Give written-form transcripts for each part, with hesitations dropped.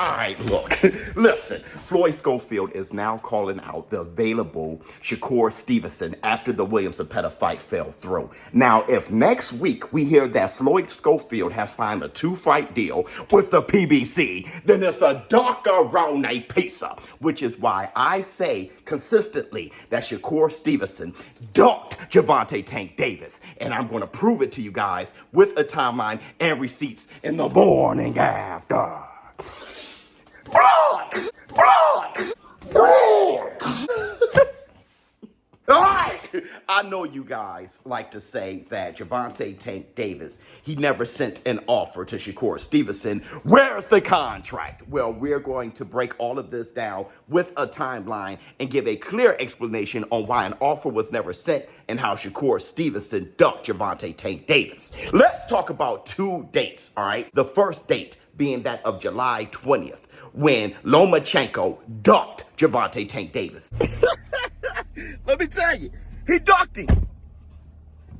All right, look, listen, Floyd Schofield is now calling out the available Shakur Stevenson after the Williams-Zepeda fight fell through. Now, if next week we hear that Floyd Schofield has signed a 2-fight deal with the PBC, then it's a dark around a pizza, which is why I say consistently that Shakur Stevenson ducked Gervonta Tank Davis. And I'm going to prove it to you guys with a timeline and receipts in the morning after. Alright, I know you guys like to say that Gervonta Tank Davis, he never sent an offer to Shakur Stevenson. Where's the contract? Well, we're going to break all of this down with a timeline and give a clear explanation on why an offer was never sent and how Shakur Stevenson ducked Gervonta Tank Davis. Let's talk about 2 dates, all right? The first date being that of July 20th, when Lomachenko ducked Gervonta Tank Davis. Let me tell you, he ducked him.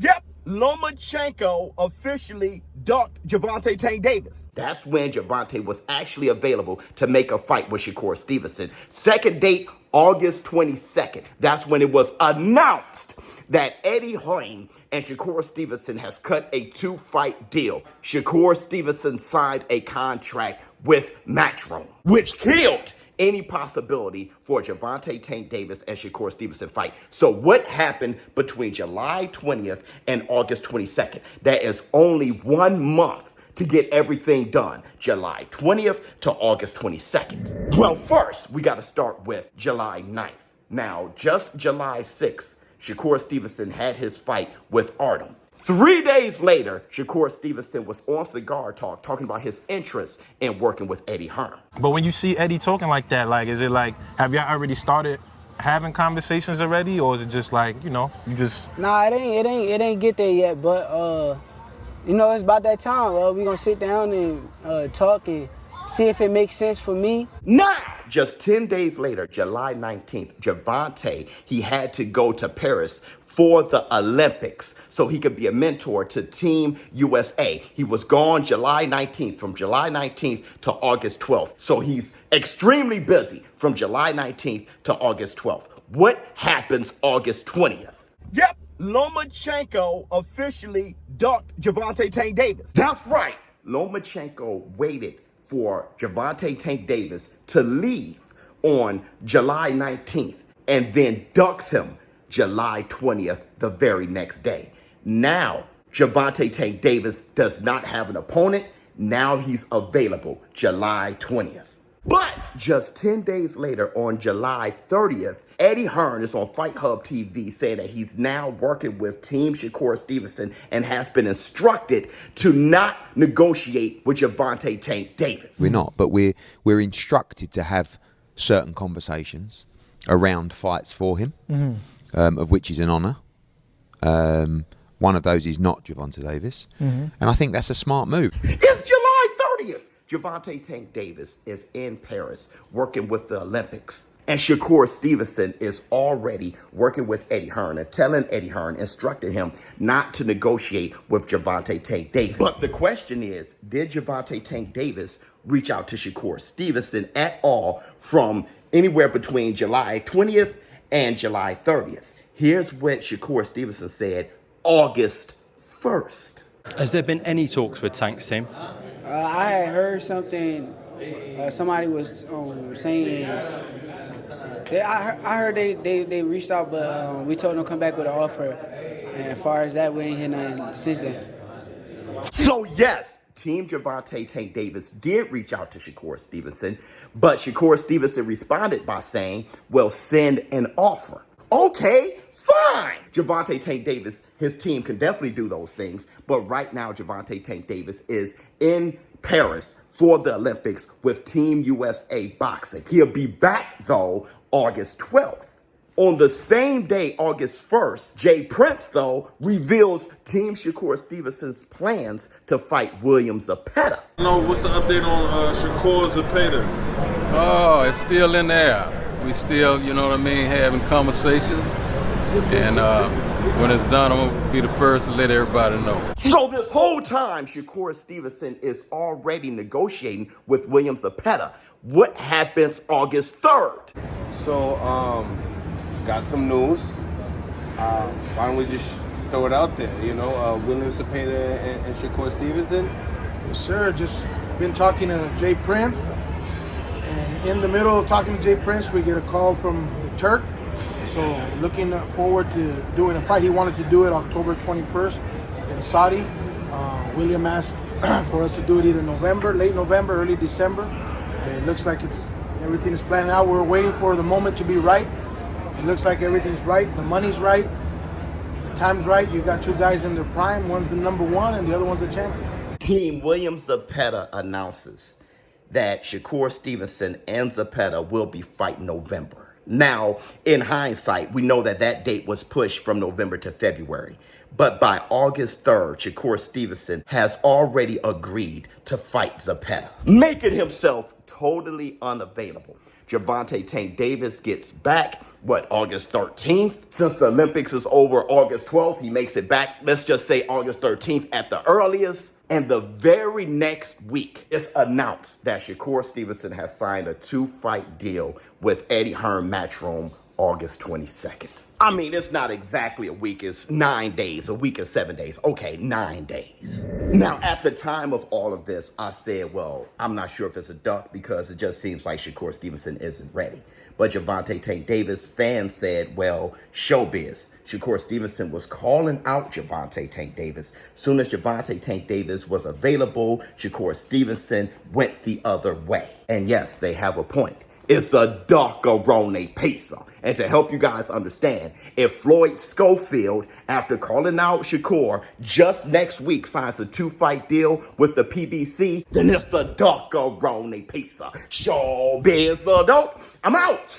Yep, Lomachenko officially ducked Gervonta Tank Davis. That's when Gervonta was actually available to make a fight with Shakur Stevenson. Second date, August 22nd. That's when it was announced that Eddie Hearn and Shakur Stevenson has cut a 2-fight deal. Shakur Stevenson signed a contract with Matchroom, which killed any possibility for Gervonta Tank Davis and Shakur Stevenson fight. So what happened between July 20th and August 22nd? There is only 1 month to get everything done, July 20th to August 22nd. Well, first, we got to start with July 9th. Now, just July 6th, Shakur Stevenson had his fight with Artem. 3 days later, Shakur Stevenson was on Cigar Talk talking about his interest in working with Eddie Hearn. But when you see Eddie talking like that, like, is it like, have y'all already started having conversations already, or is it just like, you know, you just? Nah, it ain't get there yet, but you know, it's about that time. We gonna sit down and talk and see if it makes sense for me. Now, just 10 days later, July 19th, Gervonta, he had to go to Paris for the Olympics so he could be a mentor to Team USA. He was gone July 19th, from July 19th to August 12th. So he's extremely busy from July 19th to August 12th. What happens August 20th? Yep, Lomachenko officially ducked Gervonta Tank Davis. That's right. Lomachenko waited for Gervonta Tank Davis to leave on July 19th and then ducks him July 20th, the very next day. Now, Gervonta Tank Davis does not have an opponent. Now he's available July 20th. But just 10 days later, on July 30th, Eddie Hearn is on Fight Hub TV saying that he's now working with Team Shakur Stevenson and has been instructed to not negotiate with Gervonta Tank Davis. We're not, but we're instructed to have certain conversations around fights for him, of which is an honour. One of those is not Gervonta Davis, and I think that's a smart move. It's July 30th. Gervonta Tank Davis is in Paris working with the Olympics. And Shakur Stevenson is already working with Eddie Hearn and telling Eddie Hearn, instructing him not to negotiate with Gervonta Tank Davis. But the question is, did Gervonta Tank Davis reach out to Shakur Stevenson at all from anywhere between July 20th and July 30th? Here's what Shakur Stevenson said August 1st. Has there been any talks with Tank's team? I had heard something, somebody was saying, I heard they reached out, but we told them to come back with an offer. And as far as that, we ain't heard nothing since then. So yes, Team Gervonta Tank Davis did reach out to Shakur Stevenson, but Shakur Stevenson responded by saying, well, send an offer. Okay, fine. Gervonta Tank Davis, his team can definitely do those things, but right now Gervonta Tank Davis is in Paris for the Olympics with Team USA Boxing. He'll be back, though, August 12th. On the same day, August 1st, Jay Prince, though, reveals Team Shakur Stevenson's plans to fight Williams-Zepeda. No, what's the update on Shakur Zepeda? Oh, it's still in there. We still, you know what I mean, having conversations. And when it's done, I'm going to be the first to let everybody know. So this whole time, Shakur Stevenson is already negotiating with Williams-Zepeda. What happens August 3rd? So, got some news. Why don't we just throw it out there? You know, William Zepeda and Shakur Stevenson. Yes, sir. Just been talking to Jay Prince, and in the middle of talking to Jay Prince, we get a call from the Turk. So, looking forward to doing a fight. He wanted to do it October 21st in Saudi. William asked for us to do it either November, late November, early December. It looks like everything is planning out. We're waiting for the moment to be right. It looks like everything's right. The money's right. The time's right. You got two guys in their prime. One's the number one, and the other one's a champion. Team William Zepeda announces that Shakur Stevenson and Zepeda will be fighting November. Now, in hindsight, we know that date was pushed from November to February. But by August 3rd, Shakur Stevenson has already agreed to fight Zepeda, making himself totally unavailable. Gervonta Tank Davis gets back, August 13th? Since the Olympics is over August 12th, he makes it back, let's just say August 13th at the earliest. And the very next week, it's announced that Shakur Stevenson has signed a 2-fight deal with Eddie Hearn Matchroom August 22nd. I mean, it's not exactly a week, it's 9 days. A week is 7 days. Okay, 9 days. Now, at the time of all of this, I said, well, I'm not sure if it's a duck because it just seems like Shakur Stevenson isn't ready. But Gervonta Tank Davis fans said, well, ShowBizz. Shakur Stevenson was calling out Gervonta Tank Davis. Soon as Gervonta Tank Davis was available, Shakur Stevenson went the other way. And yes, they have a point. It's a Dockerone pizza. And to help you guys understand, if Floyd Schofield, after calling out Shakur, just next week signs a 2-fight deal with the PBC, then it's a Dockerone pizza. ShowBizz adult. I'm out.